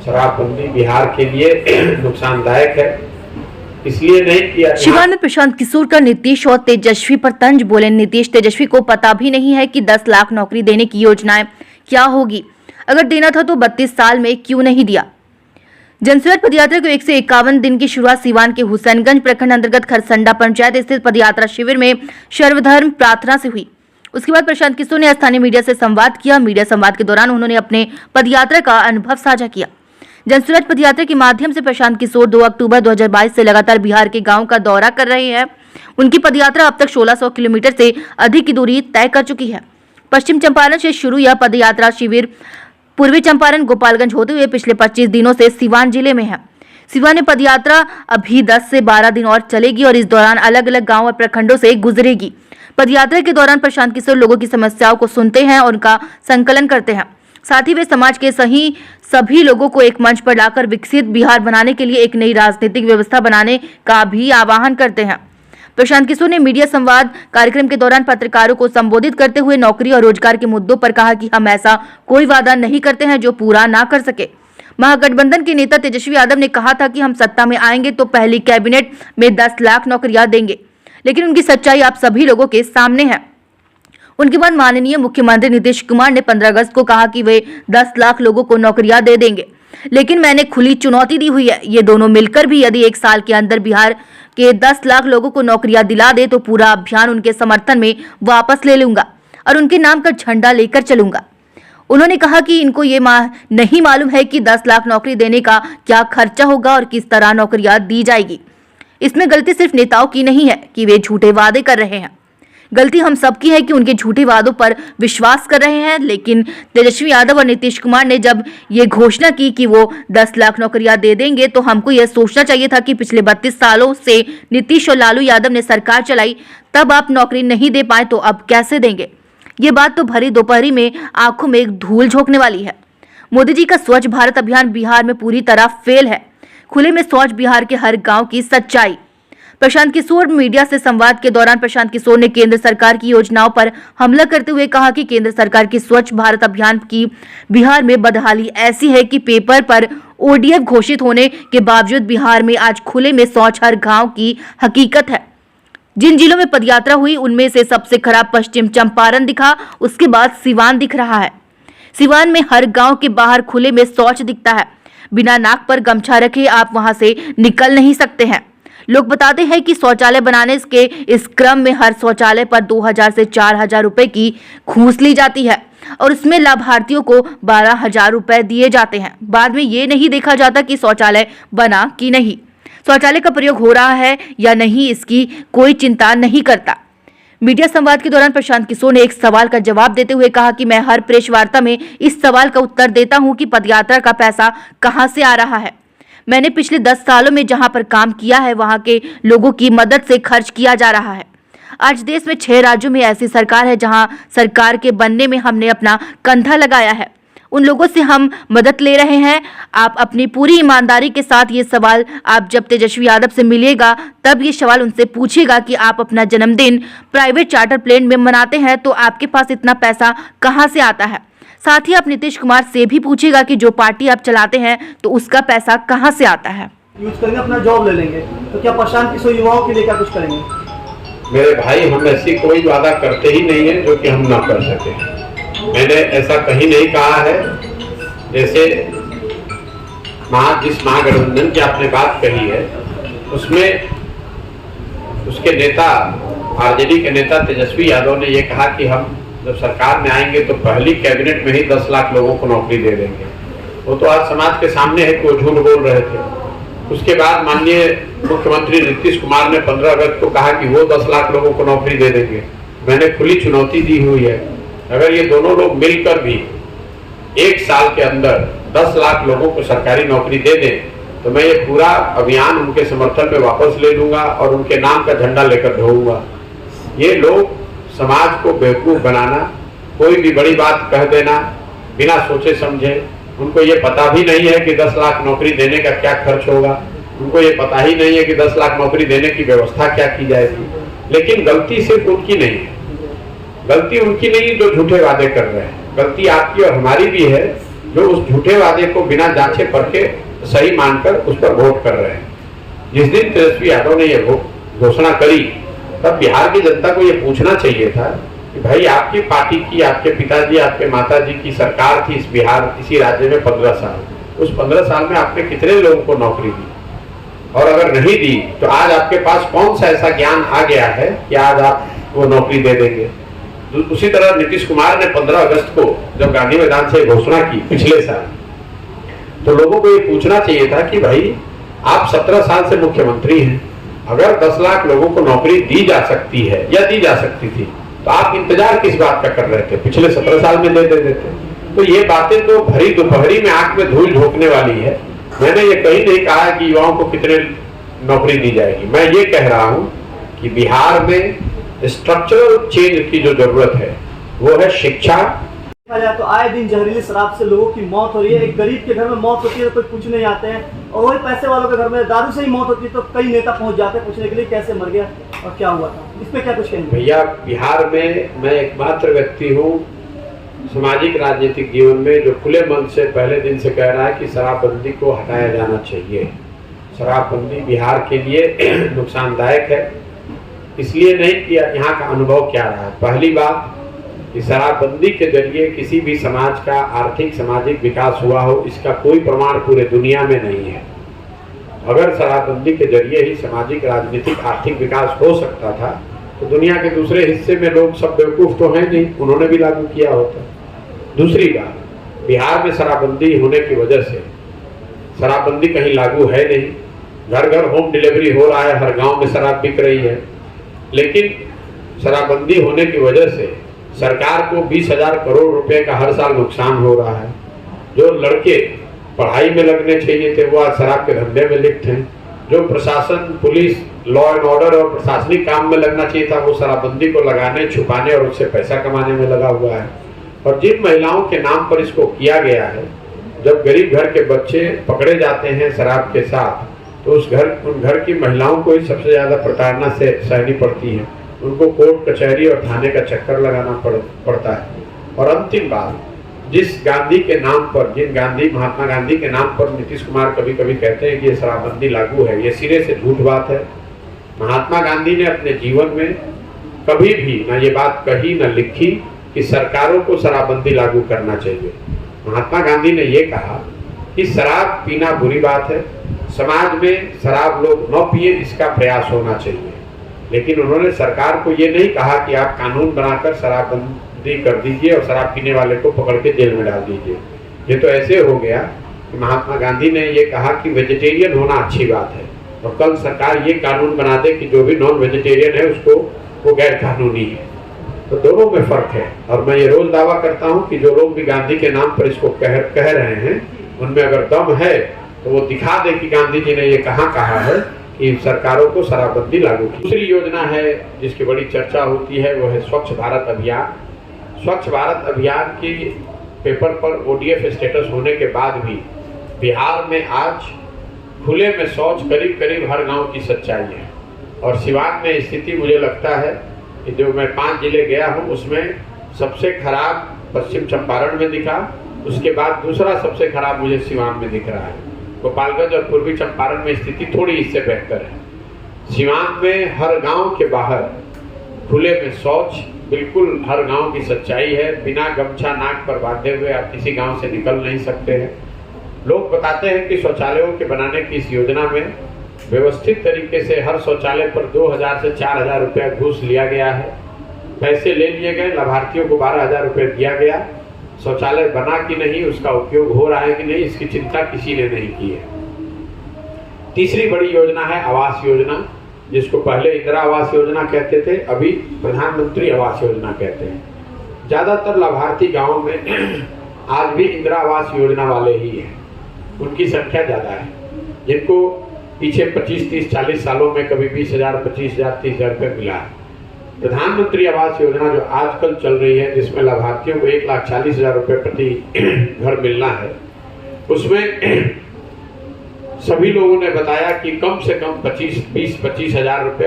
शराबबंदी बिहार के लिए नुकसानदायक है, इसलिए नहीं किया। शिवान में प्रशांत किशोर का नीतीश और तेजस्वी पर तंज बोले नीतीश, तेजस्वी को पता भी नहीं है कि 10 लाख नौकरी देने की योजनाएं क्या होगी, अगर देना था तो 32 साल में क्यों नहीं दिया। जनसुराज पदयात्रा को 151 दिन की शुरुआत सिवान के हुसैनगंज प्रखंड अंतर्गत खरसंडा पंचायत स्थित पदयात्रा शिविर में सर्वधर्म प्रार्थना से हुई। उसके बाद प्रशांत किशोर ने स्थानीय मीडिया से संवाद किया। मीडिया संवाद के दौरान उन्होंने अपने पदयात्रा का अनुभव साझा किया। जनसुराज पदयात्रा के माध्यम से प्रशांत किशोर 2 अक्टूबर 2022 से लगातार बिहार के गांव का दौरा कर रहे हैं। उनकी पदयात्रा अब तक 1600 किलोमीटर से अधिक की दूरी तय कर चुकी है। पश्चिम चंपारण से शुरू यह पदयात्रा शिविर पूर्वी चंपारण गोपालगंज होते हुए पिछले 25 दिनों से सिवान जिले में है। सिवान में पदयात्रा अभी 10 से 12 दिन और चलेगी और इस दौरान अलग अलग गांव और प्रखंडों से गुजरेगी। पदयात्रा के दौरान प्रशांत किशोर लोगों की समस्याओं को सुनते हैं और उनका संकलन करते हैं। साथ ही वे समाज के सभी लोगों को एक मंच पर लाकर विकसित बिहार बनाने के लिए एक नई राजनीतिक व्यवस्था बनाने का भी आह्वान करते हैं। प्रशांत किशोर ने मीडिया संवाद कार्यक्रम के दौरान पत्रकारों को संबोधित करते हुए नौकरी और रोजगार के मुद्दों पर कहा कि हम ऐसा कोई वादा नहीं करते हैं जो पूरा ना कर सके। महागठबंधन के नेता तेजस्वी यादव ने कहा था कि हम सत्ता में आएंगे तो पहली कैबिनेट में 10 लाख नौकरियां देंगे, लेकिन उनकी सच्चाई आप सभी लोगों के सामने है। उनके बाद माननीय मुख्यमंत्री नीतीश कुमार ने 15 अगस्त को कहा कि वे 10 लाख लोगों को नौकरियां दे देंगे, लेकिन मैंने खुली चुनौती दी हुई है। ये दोनों मिलकर भी यदि 1 साल के अंदर बिहार के 10 लाख लोगों को नौकरियां दिला दे तो पूरा अभियान उनके समर्थन में वापस ले लूंगा और उनके नाम का झंडा लेकर चलूंगा। उन्होंने कहा कि इनको ये नहीं मालूम है कि 10 लाख नौकरी देने का क्या खर्चा होगा और किस तरह नौकरियां दी जाएगी। इसमें गलती सिर्फ नेताओं की नहीं है कि वे झूठे वादे कर रहे हैं, गलती हम सबकी है कि उनके झूठे वादों पर विश्वास कर रहे हैं। लेकिन तेजस्वी यादव और नीतीश कुमार ने जब ये घोषणा की कि वो 10 लाख नौकरियां दे देंगे तो हमको यह सोचना चाहिए था कि पिछले 32 सालों से नीतीश और लालू यादव ने सरकार चलाई, तब आप नौकरी नहीं दे पाए तो अब कैसे देंगे। ये बात तो भरी दोपहरी में आंखों में एक धूल झोंकने वाली है। मोदी जी का स्वच्छ भारत अभियान बिहार में पूरी तरह फेल है। खुले में शौच बिहार के हर गाँव की सच्चाई। प्रशांत किशोर मीडिया से संवाद के दौरान प्रशांत किशोर ने केंद्र सरकार की योजनाओं पर हमला करते हुए कहा कि केंद्र सरकार की स्वच्छ भारत अभियान की बिहार में बदहाली ऐसी है कि पेपर पर ओडीएफ घोषित होने के बावजूद बिहार में आज खुले में शौच हर गांव की हकीकत है। जिन जिलों में पदयात्रा हुई उनमें से सबसे खराब पश्चिम चंपारण दिखा, उसके बाद सिवान दिख रहा है। सिवान में हर गाँव के बाहर खुले में शौच दिखता है। बिना नाक पर गमछा रखे आप वहां से निकल नहीं सकते हैं। लोग बताते हैं कि शौचालय बनाने के इस क्रम में हर शौचालय पर 2000 से 4000 रुपए की घूस ली जाती है और इसमें लाभार्थियों को 12000 रुपए दिए जाते हैं। बाद में ये नहीं देखा जाता कि शौचालय बना कि नहीं, शौचालय का प्रयोग हो रहा है या नहीं, इसकी कोई चिंता नहीं करता। मीडिया संवाद के दौरान प्रशांत किशोर ने एक सवाल का जवाब देते हुए कहा कि मैं हर प्रेस वार्ता में इस सवाल का उत्तर देता हूं कि पदयात्रा का पैसा कहां से आ रहा है। मैंने पिछले 10 सालों में जहां पर काम किया है वहां के लोगों की मदद से खर्च किया जा रहा है। आज देश में 6 राज्यों में ऐसी सरकार है जहां सरकार के बनने में हमने अपना कंधा लगाया है। उन लोगों से हम मदद ले रहे हैं। आप अपनी पूरी ईमानदारी के साथ ये सवाल आप जब तेजस्वी यादव से मिलेगा तब ये सवाल उनसे पूछेगा कि आप अपना जन्मदिन प्राइवेट चार्टर प्लेन में मनाते हैं तो आपके पास इतना पैसा कहाँ से आता है। साथ ही आप नीतीश कुमार से भी पूछेगा कि जो पार्टी आप चलाते हैं तो उसका पैसा कहां से आता है। यूज करेंगे, अपना जॉब ले लेंगे, तो क्या प्रशांत किशोर युवाओं के लिए क्या कुछ करेंगे? मेरे भाई, हम ऐसी कोई वादा करते ही नहीं है जो कि हम ना कर सके। मैंने ऐसा कहीं नहीं कहा है। जैसे जिस महागठबंधन की आपने बात कही है उसमें उसके नेता आरजेडी के नेता तेजस्वी यादव ने ये कहा कि हम जब सरकार में आएंगे तो पहली कैबिनेट में ही 10 लाख लोगों को नौकरी दे देंगे। वो तो आज समाज के सामने है कि वो झूठ बोल रहे थे। उसके बाद माननीय मुख्यमंत्री नीतीश कुमार ने 15 अगस्त को कहा कि वो 10 लाख लोगों को नौकरी दे देंगे। मैंने खुली चुनौती दी हुई है, अगर ये दोनों लोग मिलकर भी 1 साल के अंदर 10 लाख लोगों को सरकारी नौकरी दे दें तो मैं ये पूरा अभियान उनके समर्थन में वापस ले लूंगा और उनके नाम का झंडा लेकर ढोऊंगा। ये लोग समाज को बेवकूफ बनाना, कोई भी बड़ी बात कह देना बिना सोचे समझे, उनको ये पता भी नहीं है कि 10 लाख नौकरी देने का क्या खर्च होगा, उनको ये पता ही नहीं है कि 10 लाख नौकरी देने की व्यवस्था क्या की जाएगी। लेकिन गलती सिर्फ उनकी नहीं है, गलती उनकी नहीं जो झूठे वादे कर रहे हैं, गलती आपकी और हमारी भी है जो उस झूठे वादे को बिना जांचे परखे सही मानकर उस पर वोट कर रहे हैं। जिस दिन तेजस्वी यादव ने यह घोषणा करी तब बिहार की जनता को यह पूछना चाहिए था कि भाई आपकी पार्टी की, आपके पिताजी, आपके माताजी की सरकार थी इसी राज्य में 15 साल। उस 15 साल में आपने कितने लोगों को नौकरी दी, और अगर नहीं दी तो आज आपके पास कौन सा ऐसा ज्ञान आ गया है कि आज आप वो नौकरी दे देंगे। उसी तरह नीतीश कुमार ने 15 अगस्त को जब गांधी मैदान से घोषणा की पिछले साल, तो लोगों को ये पूछना चाहिए था कि भाई आप 17 साल से मुख्यमंत्री हैं, अगर 10 लाख लोगों को नौकरी दी जा सकती है या दी जा सकती थी तो आप इंतजार किस बात का कर रहे थे, पिछले 17 साल में दे देते। तो ये बातें तो भरी दोपहरी में आंख में धूल झोंकने वाली है। मैंने ये कहीं नहीं कहा कि युवाओं को कितने नौकरी दी जाएगी। मैं ये कह रहा हूं कि बिहार में स्ट्रक्चरल चेंज की जो जरूरत है वो है शिक्षा। देखा जाए तो आए दिन जहरीली शराब से लोगों की मौत हो रही है। एक गरीब के घर में मौत होती है तो कोई पूछने नहीं आते हैं, और वही पैसे वालों के घर में दारू से ही मौत होती है तो कई नेता पहुंच जाते हैं पूछने के लिए कैसे मर गया और क्या हुआ था। इस पे क्या कुछ कहेंगे? भैया, बिहार में मैं एकमात्र व्यक्ति हूँ सामाजिक राजनीतिक जीवन में जो खुले मन से पहले दिन से कह रहा है कि शराबबंदी को हटाया जाना चाहिए। शराबबंदी बिहार के लिए नुकसानदायक है, इसलिए नहीं कि यहाँ का अनुभव क्या रहा है। पहली बात कि शराबबंदी के जरिए किसी भी समाज का आर्थिक सामाजिक विकास हुआ हो, इसका कोई प्रमाण पूरे दुनिया में नहीं है। अगर शराबबंदी के जरिए ही सामाजिक राजनीतिक आर्थिक विकास हो सकता था तो दुनिया के दूसरे हिस्से में लोग सब बेवकूफ तो हैं नहीं, उन्होंने भी लागू किया होता। दूसरी बात, बिहार में शराबबंदी होने की वजह से शराबबंदी कहीं लागू है नहीं, घर घर होम डिलीवरी हो रहा है, हर गांव में शराब बिक रही है। लेकिन शराबबंदी होने की वजह से सरकार को 20,000 करोड़ रुपए का हर साल नुकसान हो रहा है। जो लड़के पढ़ाई में लगने चाहिए थे वो आज शराब के धंधे में लिप्त हैं। जो प्रशासन, पुलिस, लॉ एंड ऑर्डर और प्रशासनिक काम में लगना चाहिए था वो शराबबंदी को लगाने, छुपाने और उससे पैसा कमाने में लगा हुआ है। और जिन महिलाओं के नाम पर इसको किया गया है, जब गरीब घर के बच्चे पकड़े जाते हैं शराब के साथ तो उन घर की महिलाओं को ही सबसे ज्यादा प्रताड़ना से सहनी पड़ती है। उनको कोर्ट कचहरी और थाने का चक्कर लगाना पड़ता है। और अंतिम बात, महात्मा गांधी के नाम पर नीतीश कुमार कभी कभी कहते हैं कि ये शराबबंदी लागू है, ये सिरे से झूठ बात है। महात्मा गांधी ने अपने जीवन में कभी भी ना ये बात कही न लिखी कि सरकारों को शराबबंदी लागू करना चाहिए। महात्मा गांधी ने ये कहा कि शराब पीना बुरी बात है, समाज में शराब लोग न पिए इसका प्रयास होना चाहिए। लेकिन उन्होंने सरकार को ये नहीं कहा कि आप कानून बनाकर शराबबंदी कर दीजिए और शराब पीने वाले को पकड़ के जेल में डाल दीजिए। ये तो ऐसे हो गया कि महात्मा गांधी ने ये कहा कि वेजिटेरियन होना अच्छी बात है और कल सरकार ये कानून बना दे कि जो भी नॉन वेजिटेरियन है उसको वो गैर कानूनी है। तो दोनों में फर्क है। और मैं ये रोज दावा करता हूँ कि जो लोग भी गांधी के नाम पर इसको कह रहे हैं उनमें अगर दम है तो वो दिखा दे कि गांधी जी ने ये कहाँ कहा है कि सरकारों को शराबबंदी लागू की। दूसरी योजना है जिसकी बड़ी चर्चा होती है वो है स्वच्छ भारत अभियान। स्वच्छ भारत अभियान की पेपर पर ODF स्टेटस होने के बाद भी बिहार में आज खुले में शौच करीब करीब हर गांव की सच्चाई है। और सिवान में स्थिति मुझे लगता है कि जो मैं 5 जिले गया हूं उसमें सबसे खराब पश्चिम चंपारण में दिखा, उसके बाद दूसरा सबसे खराब मुझे सिवान में दिख रहा है। गोपालगंज और पूर्वी चंपारण में स्थिति थोड़ी इससे बेहतर है। सिवान में हर गांव के बाहर खुले में शौच बिल्कुल हर गांव की सच्चाई है। बिना गमछा नाक पर बांधे हुए आप किसी गांव से निकल नहीं सकते हैं। लोग बताते हैं कि शौचालयों के बनाने की इस योजना में व्यवस्थित तरीके से हर शौचालय पर 2,000 से 4,000 रुपया घूस लिया गया है। पैसे ले लिए गए, लाभार्थियों को 12,000 रुपये दिया गया। शौचालय बना कि नहीं, उसका उपयोग हो रहा है कि नहीं, इसकी चिंता किसी ने नहीं की है। तीसरी बड़ी योजना है आवास योजना, जिसको पहले इंदिरा आवास योजना कहते थे, अभी प्रधानमंत्री आवास योजना कहते हैं। ज्यादातर लाभार्थी गाँव में आज भी इंदिरा आवास योजना वाले ही हैं, उनकी संख्या ज्यादा है। जिनको पीछे 25, 30, 40 सालों में कभी 20,000, 25,000, 30,000 रुपये मिला है। प्रधानमंत्री आवास योजना जो आजकल चल रही है, जिसमें लाभार्थियों को 1,40,000 रुपये प्रति घर मिलना है, उसमें सभी लोगों ने बताया कि कम से कम 20-25,000 रुपये